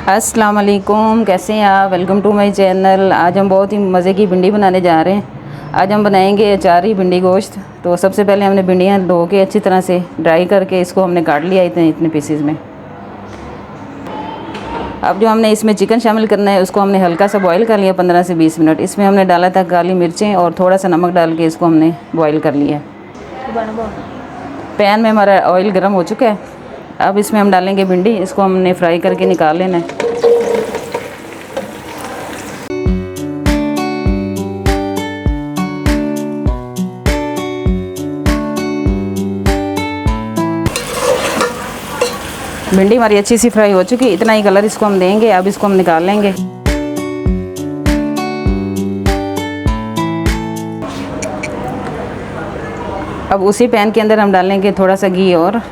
अस्सलाम वालेकुम, कैसे हैं आप। Welcome to my channel. आज हम बहुत ही मज़े की भिंडी बनाने जा रहे हैं। आज हम बनाएंगे अचारी भिंडी गोश्त। तो सबसे पहले हमने भिंडियाँ धो के अच्छी तरह से ड्राई करके इसको हमने काट लिया इतने पीसेज में। अब जो हमने इसमें चिकन शामिल करना है उसको हमने हल्का सा बॉईल कर लिया 15 से 20 मिनट। इसमें हमने डाला था काली मिर्चें और थोड़ा सा नमक डाल के इसको हमने बॉईल कर लिया। पैन में हमारा ऑयल गर्म हो चुका है। अब इसमें हम डालेंगे भिंडी। इसको हमने फ्राई करके निकाल लेना है। भिंडी हमारी अच्छी सी फ्राई हो चुकी है, इतना ही कलर इसको हम देंगे। अब इसको हम निकाल लेंगे। अब उसी पैन के अंदर हम डालेंगे थोड़ा सा घी और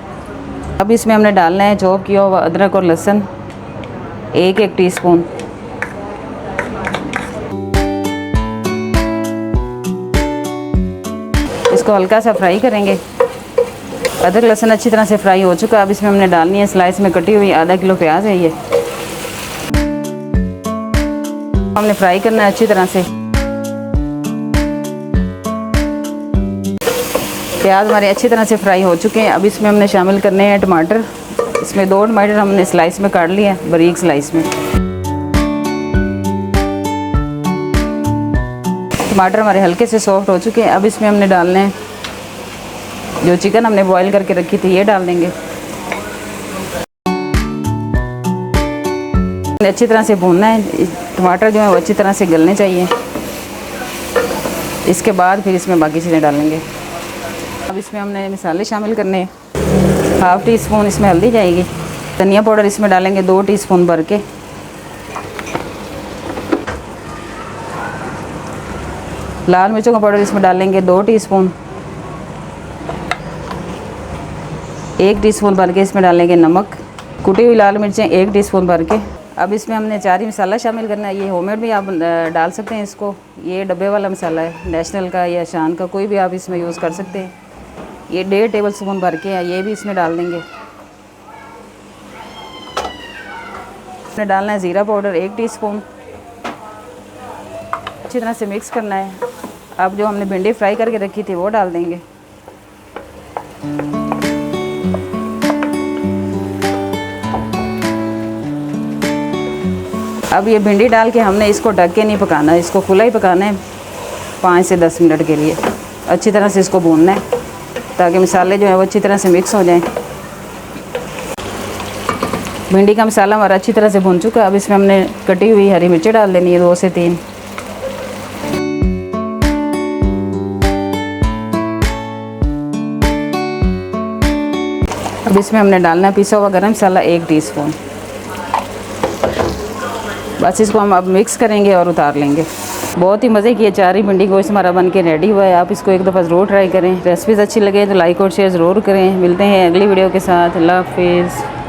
अब इसमें हमने डालना है चॉप किया हुआ अदरक और लहसुन 1 टीस्पून। इसको हल्का सा फ्राई करेंगे। अदरक लहसुन अच्छी तरह से फ्राई हो चुका है। अब इसमें हमने डालनी है स्लाइस में कटी हुई आधा किलो प्याज है। ये हमने फ्राई करना है अच्छी तरह से। प्याज हमारे अच्छी तरह से फ्राई हो चुके हैं। अब इसमें हमने शामिल करने हैं टमाटर। इसमें 2 टमाटर हमने स्लाइस में काट लिया है, बारीक स्लाइस में। टमाटर हमारे हल्के से सॉफ्ट हो चुके हैं। अब इसमें हमने डालने हैं जो चिकन हमने बॉईल करके रखी थी, ये डाल देंगे। अच्छी तरह से भूनना है। टमाटर जो है वो अच्छी तरह से गलने चाहिए। इसके बाद फिर इसमें बाकी चीज़ें डालेंगे। अब इसमें हमने मसाले शामिल करने हैं। 1/2 टीस्पून इसमें हल्दी जाएगी। धनिया पाउडर इसमें डालेंगे 2 टीस्पून भर के। लाल मिर्चों का पाउडर इसमें डालेंगे 2 टीस्पून। 1 टीस्पून भर के इसमें डालेंगे नमक। कुटी हुई लाल मिर्चें 1 टीस्पून भर के। अब इसमें हमने अचारी मसाला शामिल करना है। ये होममेड भी आप डाल सकते हैं इसको। ये डब्बे वाला मसाला है, नेशनल का या शान का, कोई भी आप इसमें यूज़ कर सकते हैं। ये 1.5 टेबल स्पून भर के है, ये भी इसमें डाल देंगे। इसमें डालना है ज़ीरा पाउडर 1 टीस्पून। अच्छी तरह से मिक्स करना है। अब जो हमने भिंडी फ्राई करके रखी थी वो डाल देंगे। अब ये भिंडी डाल के हमने इसको ढक के नहीं पकाना है, इसको खुला ही पकाना है 5 से 10 मिनट के लिए। अच्छी तरह से इसको भूनना है ताकि मसाले जो है वो अच्छी तरह से मिक्स हो जाएं। भिंडी का मसाला हमारा अच्छी तरह से भून चुका है। अब इसमें हमने कटी हुई हरी मिर्ची डाल देनी है 2 से 3। अब इसमें हमने डालना है पिसा हुआ गरम मसाला 1 टीस्पून। बस इसको हम अब मिक्स करेंगे और उतार लेंगे। बहुत ही मज़े की अचारी भिंडी गोश्त हमारा बन के रेडी हुआ है। आप इसको एक दफ़ा ज़रूर ट्राई करें। रेसिपीज़ अच्छी लगे तो लाइक और शेयर ज़रूर करें। मिलते हैं अगली वीडियो के साथ। अल्लाह हाफिज़।